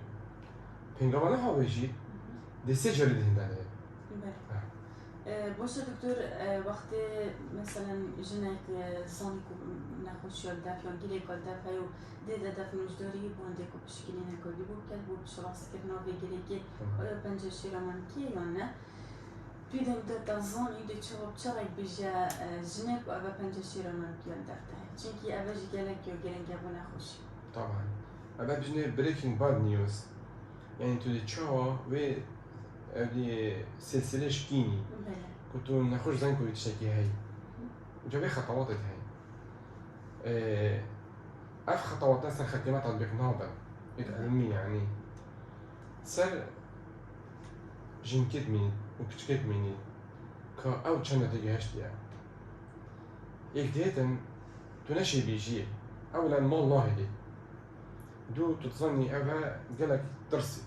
بينغوا لا هو يجي دي سجل اللي هنا باشه دكتور وقت مثلا جنك زاني کو نخوش یاد دفع گیری کار دفع و دیده دفع نجداری بانده کو بشکلی نکردی بود که بود شراست کرنا بگیری که آیا پنجه شیرمان کیه یا نه توی دم تا زانی دی چوب چرک بیجه جنک و اوه پنجه شیرمان کیه دفعه چونکی اوه جگلک یا گرنگه بو نخوش طبعا اوه بجنه بريكنج باد نيوز يعني تو دي تشاوا و دي سلسلة شكيني كنت نخش زنكو يتشكي هاي جابي خطوات هاي اف خطوات ناس خدمات تطبيق نابل يتعلمي يعني سر جنكت مين وكتكت ميني كا او تشانا تيجي هشتيا يكديتن تنشي بيجي اولا مال ناهدي دو تتصني اوها قالك ترسي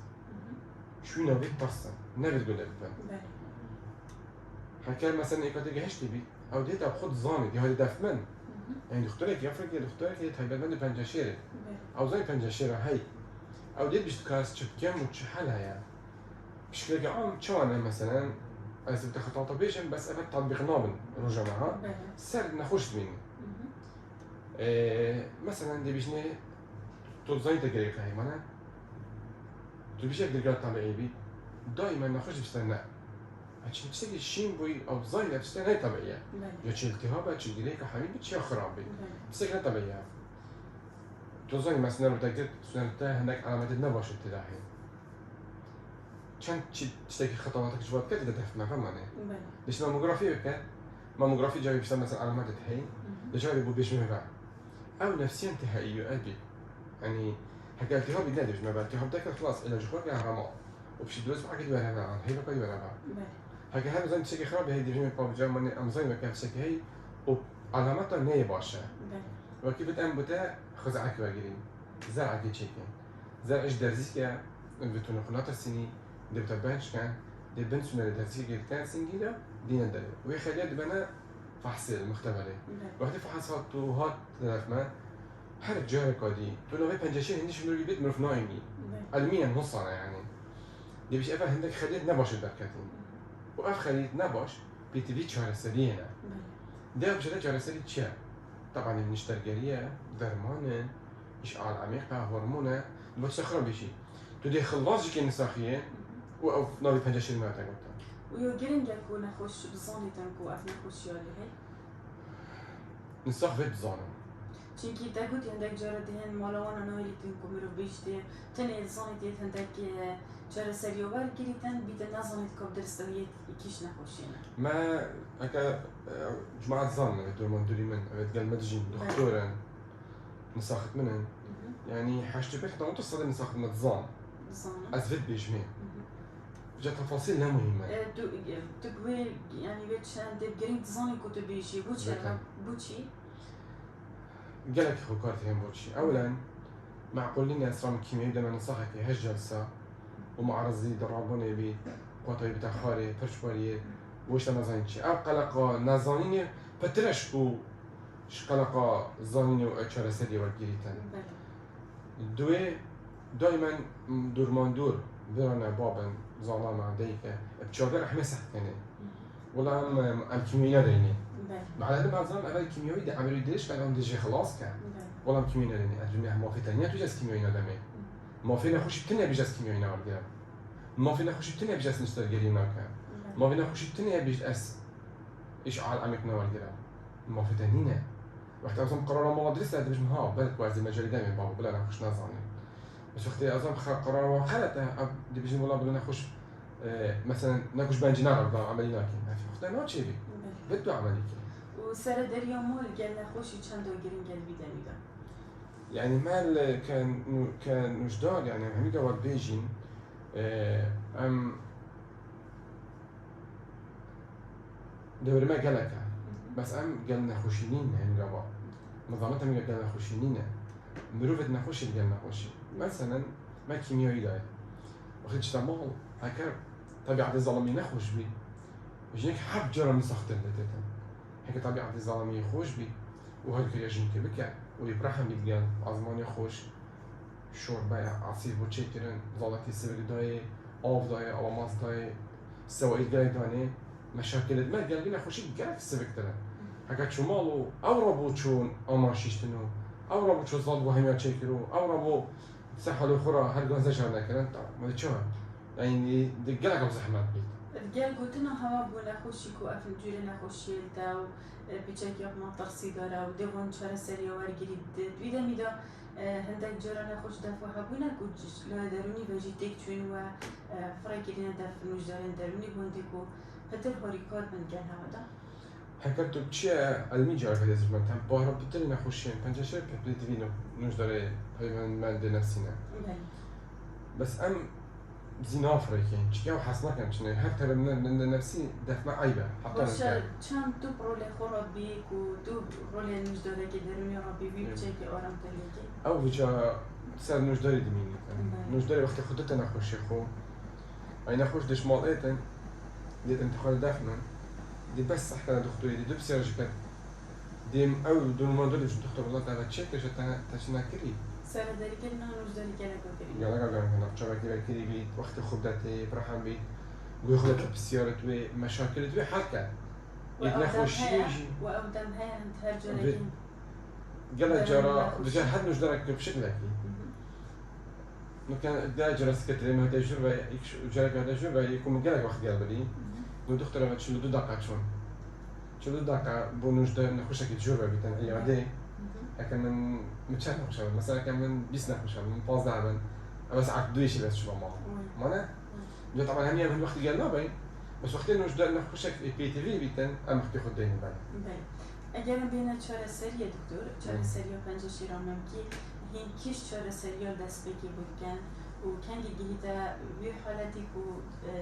شو نبي ترسم نبي تقول لك هكذا مثلا إيكاتي هشتي بي أو ديتا بخد زاني دي هذي دفمن يعني دكتورك يفرق يا دكتورك هي تهيبل من بنجاشيرة أو زي بنجاشيرة هاي أو ديت بيش تكاس تشبكم وتشحلها يعني بشكل عام شو أنا مثلا أنا بتاخد طبيعي بس أنا تطبيق نابل رجع معها سر نخش مني مثلا دي بيشني توزاي تجري هاي مانا تبيش أقدر طبيعي بي دائما نخش بستنى عشان تشتغل الشين بوي أو زايدة تشتغل هاي طبيعية يا تشيل التهاب تشيل جريك حبيبي تشيل خرابي بس هيك طبيعية توزاي مثلا لو تقدر سنتها هناك علامات النبش التلاحي عشان تشتغل خطواتك شوات كده تفهم فهماني ليش ماموغرافي بك ماموغرافي جاي بيشتغل مثلا علامات التهين جاي بو بيش مهبع أو نفسيا تهيئ قلبي يعني هكا التهاب ينادي مش مهبع التهاب ده خلاص إلى جوك يا رماء وبشي دوز معك يدور هذا هي بقى يدور هذا هكا هذا زين تشكي خراب هي ديجين باب جامني أم زين مكان تشكي هي وعلاماتها نية باشا وكيف بتأم بتا خزعك واجرين زرعك يتشكي زرع إيش درزيك بتون خلاط السني دي بتبانش كان دي بنسونا درزيك كان سنجيدا دينا دل ويخليها دبنا فحص المختبري وقت فحصات وهات لفما حرك جارك ودي تقول له بنجاشين هندي شنو البيت مرف نايمي علميا نص يعني دي بيش أفا هندك خليت نباش البركاتين وأف خليت نباش بيتبي تشار سرينا ده بجد تشار سري تشا طبعا النشترجرية درمانة إشعال عميقة هرمونة بس خرب بشي تودي خلاص جيك النساخية وأو نبي بنجاشين ما تقولتها ويو جرينجا كونا خوش بزاني تنكو أفنا خوش يالي هاي نساخ فيت بزانم چونکی تاگوت هندک جاره دهن مالوان نایلی تن کمرو بیشته تن انسانی دیت هندک جاره سریوبر گریتن بیت نزانید کاب درستویت یکیش نخوشینه ما هكا جماعة ظن دول من دولي من قال مدجين دكتورا نساخت منن يعني حاجة حتى متصل من ساخد متزان زانم أزفت بيجمع جا تفاصيل لا مهمة تقوي يعني بيتشان تبقرين تزاني كتب بيجي بوشي ذكر. بوشي قالك خكارت هم بوشي أولا معقول لنا أسرام كيميائي دائما نصحك هاش جلسة ومعرضي درابوني بي قطعي بتاع خاري فرشبارية وش نزانين شيء أو قلقة نزانين فترش بو قلقة زانين وأشار سري والجريتان دوي دائما دور برانا بابا زانا مع ديكا بتشاغر رح مسح كني ولا ام كيميائي ندريني مع العلم هذا أول كيميائي ده عملوا يدريش كان عندي شيء خلاص كان ولا ام كيميائي ندريني أدري ما في تانية تجلس كيميائي ندمي ما في نخوش بتني بيجلس كيميائي نارجع ما في نخوش بتني بيجلس نشتغل جري ناكا ما في نخوش بتني بيجلس إيش على عمك نارجع ما في تانية وقت أظن قرار ما أدرس هذا مش مها بالك وازي مجال دائما بابا بلا نخوش نازاني بس وقت أظن قرار خلته دي بيجي ولا بلا نخوش مثلا نخوش بنجي نعرف عملي ناكي وقت ما تشيبي بدو عملي وسر دريا مول قال خوشي چند گرین قال بدمیدا يعني مال كان وجدان يعني هم جواب بيجين ام دور ما قالك بس ام قالنا خوشينين هم جواب نظامتها من قالنا خوشينين مروفة نخوش قالنا خوشي مثلا ما كيميائي ده وخدش تمام هكذا طبيعة الظلمي نخوش بي وجيك حب جرى من سخط اللي هيك طبيعة الظلمي خوش بي وهالكل يجين كبكة ويبرحم بيتقال عزماني خوش شوربة عصير بوتشيكرن زالتي سبك داي آف داي ألماس داي سوائل داي داني مشاكل ما قال لنا خوشي قالك السبك تلا هكا شو مالو أو ربو شون أماشيشتنو أو ربو شو صاد وهميا تشيكرو أو ربو سحلو خورا هالقان زجرنا كلام ما تشوف يعني دقالك أبو زحمات بيت قال قلت لنا هوا بولا خوشي كو أفل جوري نخوشي الداو بيجاك يوم ما ترسي دارا وديفون شهر سريع وارجري دويدا ميدا هندك جرا نخوش دفع حبونا كوجش لا دروني بجي تيك تشوين و فرق لنا دفع نجارين دروني بونديكو هتر هوريكار من كان هذا حكرتو تشيا علمي جارك هذا الزمان تام بارا بتري نخوشين بنجا شركة بتدينو نجاري هاي من دي نفسنا بس أم زينا فريقين چیکار حسنا کن چنین هر طرف من نفسی دفع عیبه حتی باشه چند تو رول خرابی کو تو رول نجداره که درونی رابی بی چه که آرام تلیکی او وجا سر نجداری دمینی نجداری وقتی خودت نخوشی خو ای نخوش دش مال ایتن دید انتقال دفنن دي بس حتى دكتوري دي بسيرجيكال ديم او دون ما دولش دكتور والله تعالى تشيك تشنا كري سر داری که نه نجداری که نکردی يلا قال هنا تشابه كري بيت وقت خبدتي فرحان بيت ويخلط بسيارة توي مشاكل توي حكى يتنخوش يجي وأودم هاي عند هالجريين قال جرا رجال حد مش درك بشكلك كان دا جرا سكتري ما تجربة جرا كذا تجربة يكون قالك واحد قال بدي لو دكتور ما تشيل دو دقة شو دقة بونوش ده نخوش أكيد تجربة بيتن أي عادي لكن من متشان نخوش مثلا كان من 20 نخوش من 15 بس عقدويش بس شو ما أنا جو طبعا هم من وقت قال لا باين بس وقت إنه جدا نخوشك بي تي في بيتن أم خدي خد دين باين اگر بین چهار سری دکتر چهار سری پنج شیرامم کی هین کیش چهار سری دست بگی بودن و کنگی گیتا وی حالتی کو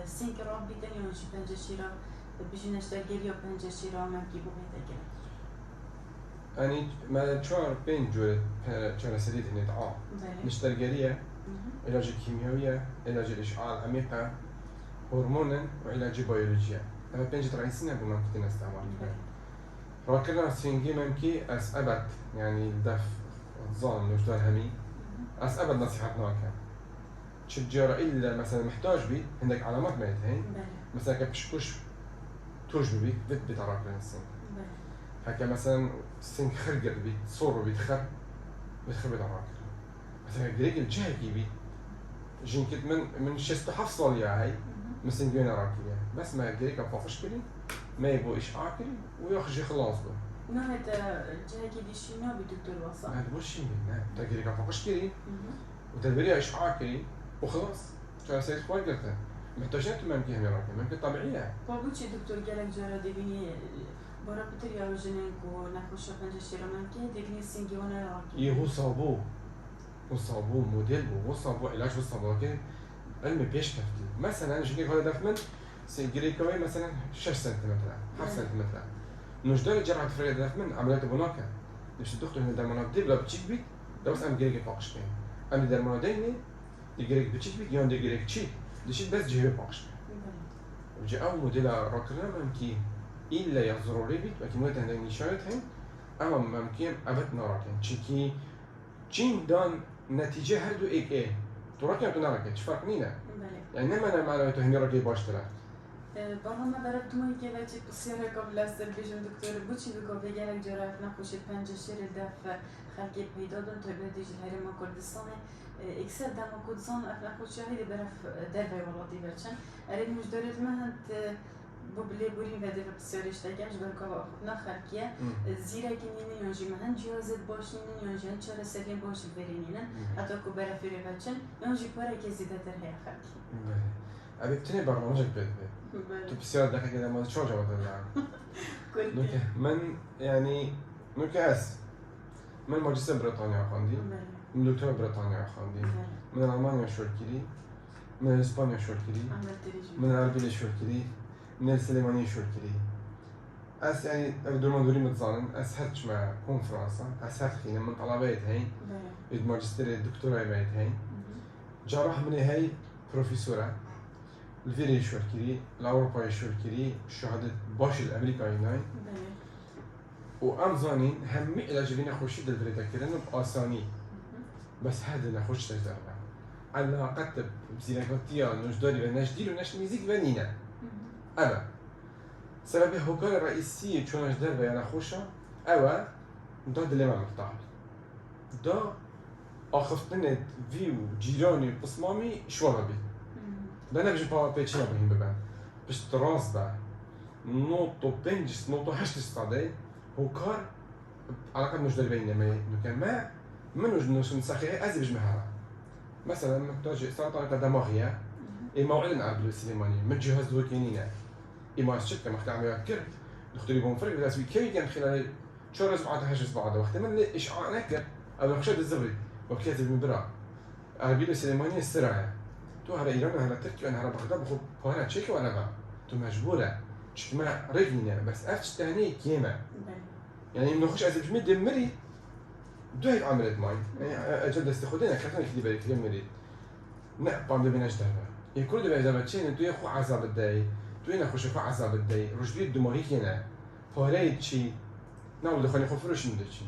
سینک راه بیتن یا چی پنج شیرام بیشینش در گری پنج شیرامم کی بودن دیگر يعني ما شعر بين جورة شعر سريد هنا تعال نشترجرية علاج كيميائية علاج الإشعاع العميقة هرمونا وعلاج بيولوجيا أما بين رئيسنا بممكن نستعمل راكنا سينجي ممكن أس أبد يعني الدف ظن وجدار همي أس أبد نصيحتنا كان تشجر إلا مثلا محتاج بي عندك علامات ما يتهين مثلا كبشكوش توج بي بيت بتراكنا السن هكا مثلا سين خرجر بي صور بيتخر بتراكنا مثلا جريك الجهكي بي جين كت من شست حفصل يا هاي مثلا جينا راكية بس ما جريك أفافش كلي ما يبغى إشعاع كلي ويخرج خلاص له. نه هذا جهكي دي شيء ما بدكتور وصل. هذا مش شيء منه تجريك أفافش كلي وتدبيري إشعاع كلي وخلاص. شو أسير خوي قلته محتاجين تمام كي هم راكية ممكن طبيعية. فابوشي دكتور قالك جرا دبيني برا بتر يا وجنك ونخش خنجر شيرمان كي دبيني سنجي وانا راكية. يهو صابو وصابو موديل وصابو علاج وصابو كي علم بيش كفتي مثلا جيك هذا دفمن سيجريكوي مثلا 6 سنتيمتر 7 سنتيمتر نجدر جرعة فريد دفمن عمليات بناكه باش الدكتور هنا درمانات دي بلا بتشيك بيت بس ام جريك باقش بين ام درمانات ديني جريك بتشيك بيت يون جريك تشي دشيت بس جيبي باقش وجا او موديل راكرنا ممكن الا يضروري بيت لكن وقت عندنا نشانت هين اما ممكن ابد نراكن تشيكي تشين دان نتيجه هردو ايك ايه تراكن تنارك تفرق نينا يعني نما انا معناته تو هني راكي باشترا برهما برات موي که بچه بسیار قبل است بیشتر دکتر بچی بگو بگیرک جراح نخوش پنج شیر دف خلقی پیدا دن تا بعدش هرم کردستان اکثر دم کردستان نخوش شهید برف در ولادی بچن ارید مجدرت مهند ببلی بوری و در بسیارش تاگمش برکا نخرکیه زیرا که نینی یانجی مهند جهازت باشنین یانجی چرا سری باش برینین حتی که برفی رو بچن یانجی پاره که زیاده تر هی خرکی. ابي بتني برنامجك بيت تو بسيار دقيقة كده ما تشوجا ولا كنت من يعني نوكاس من ماجستير بريطانيا خاندي من دكتور بريطانيا خاندي من ألمانيا شوركيري من إسبانيا شوركيري من العربية شوركيري من السليمانية شوركيري أس يعني بدون دوري متظالم أسهلش مع كونفرنسا أسهل خينا من طلبات هين الماجستير الدكتوراه بيت هين جراح من هاي بروفيسورة الفيري شوركيري الأوروبا شوركيري شهادة باش الأمريكا هناي وأمزانين هم إلى جبنا خوشي دلفريتا كيرن بآساني بس هذا نخوش تجربة على قتب بزينكوتيا نجداري ونجدير ونش ميزيك ونينا أنا سبب هوكال الرئيسي شو نجدر بيانا خوشة أو دا دلما مرتاح دا آخفتنت فيو جيراني بصمامي شو بي ده أنا بيجي بيتشينا بهم ببان باش تراس بقى نوتو بنجس نوتو هشت استعداي هو كار على قد مجدر بيننا ما منوج نسخيه أزي بيجي مهارة مثلا محتاج سرطان دماغية إيه موعد عبد السليماني من جهاز دوكينينا إيه ما الشركة مختار عمليات كر دكتور يبون فرق بس كيف كان خلال شهر أسبوع هشت بعد وقت من إشعاع نكر أو نخشى الزبري وكيف من برا عبد السليماني السرعة تو هر ایران هر ترکیه هر بغداد بخو پاره چیک ولا با تو مجبوره چک ما رجلنا بس افتش تاني كيما يعني نخش از بجمد دمري دو هيك عملت ماي يعني اجل استخدمنا كثر كذي بالك دمري لا قام بيناش دابا يكون دابا اذا بتشين تو يخو عذاب الداي تو هنا خش خو عذاب الداي رجلي الدماغي كنا پاره شي ناول دخلني خفروش ندشي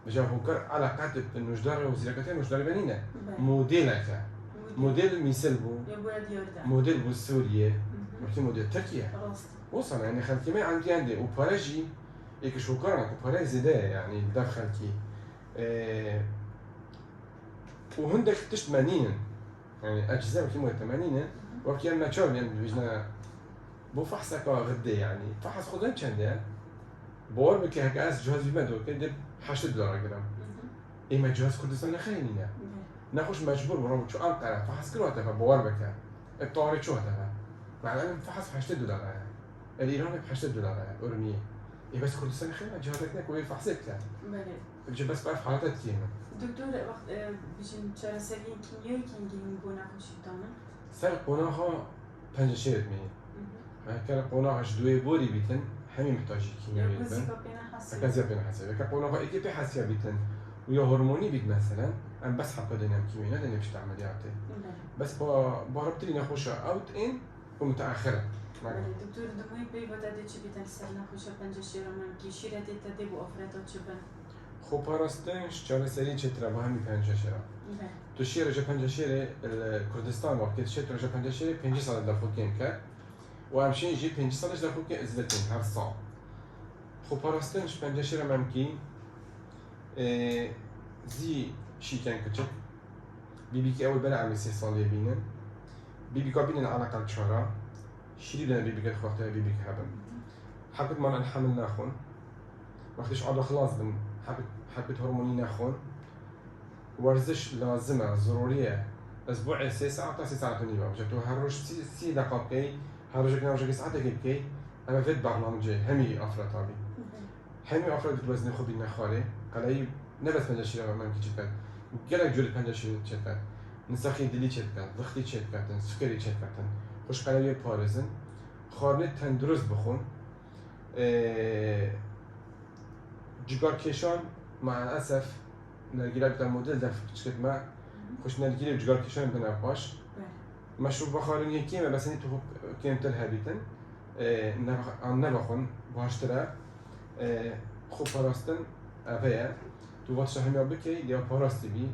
بجا فكر على قاعده النجدار وزيركتين نجدار بنينا موديلك موديل ميسلبو موديل بسوريا وكي موديل تركيا وصل يعني خلكي ما عندي وبارجي هيك شو كرنك وبارجي زيدا يعني داف خلكي وهندك تشت 80 يعني اجزاء كيما 80 وكي انا تشوف يعني بيجنا بو فحصك غدا يعني فحص خدن كان بور بك هيك اس جهاز بمدو كده $8 جرام اما جهاز كردستان خاينينا نخوش مجبور برام شو أنقرة فحص كل وقت بوار بكا الطارق شو هذا مع العلم فحص $8 يعني الإيراني $8 يعني أورمية إيه بس كردستان خير جهازنا كوي فحصك يعني بيجي بس بعرف حالات كثيرة دكتور وقت بيجي شرا سرين كيميائي كينجي بونا خوشي تانا سر قناها 5 شهر مي كان قناها جدوي بوري بيتن همي محتاجي كيميائي كذا بين حساسية كان قناها إكيد حساسية بيتن ويا هرموني بيت مثلا أنا بس حق دينام كيميائي لأني مش تعمل عملياتي بس بهربت لي نخوشة أوت إن ومتأخرة. دكتور دموي بي بدأت شيء بتنسر نخوشة 5 شهر من كي شيرة تدي بأفراد شبان. خو باراستنش چهار سری چتره با همی 5 شهر. تو شیر جا 5 شهر کردستان وقتی چتره جا 5 شهر 5 سال دفوکیم کرد و همچنین جی 5 سالش دفوکیم ازدتیم هر سال. خو باراستنش 5 شهر ممکن زی شیکن کچک بیبی که اول بله عملی 3 سالی بینن بیبی که بینن على الاقل 4 شیری دن بیبی که خواهد بیبی که هبن حبت من الحمل ناخون وقتش عاد خلاص بن حبت هرموني ناخون ورزش لازمه ضروريه اسبوع 3 ساعات 3 ساعات ونيمه بجاتو هروج 6 دقائق كي هروج كنا وجه ساعات كي انا فيت برنامج همي افرطابي همي افرط الوزن خوبي نخالي قال لي نبس من الشيء ما كنت گەلێک جوری پەنجەشیر چێتکات نسەخی دلی چێتکات ضغطی چێتکاتن سکری چێتکاتن خوشقەلەوی پارێزن خواردنی تەندروست بخۆن جگار کێشان مع الأسف نرجيلة بتاع الموديل ده شكل ما خوش نرجيلة بجار كيشان بنا باش مشروب بخارن يكيمة بس انتو كيم تلها بيتن نبخون باشترا خوب باراستن أفيا تو واتش هم يابكي ديا باراستي بي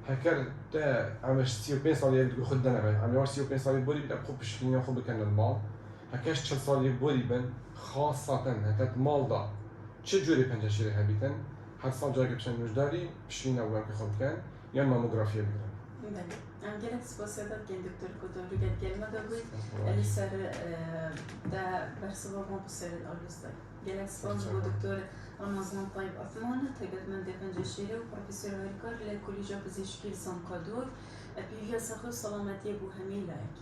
هكر تا عمش 35 سالي بتقول خدنا بي عم يواش 35 سالي بولي بتاع خوب بشكلين خوب بكن المال هكاش 10 سالي بولي بن خاصة هكات مال دا چه جوری پنجشیره هبیتن هر سال جایی که بشن نوشداری بشین اولم که خوب کن یا ماموگرافی بگیرن. بله. گلک سپاس داد که دکتر کدوم رو گرد گرم داوید علی سر دا برسوا ما بسر الارزدا. گلک سپاس بود دکتر رمضان طیب عثمان تقدم من پنجشیره و پروفسور هریکار لکلیجا پزشکی زانکادور پیویا سخو سلامتی بو همین لایک.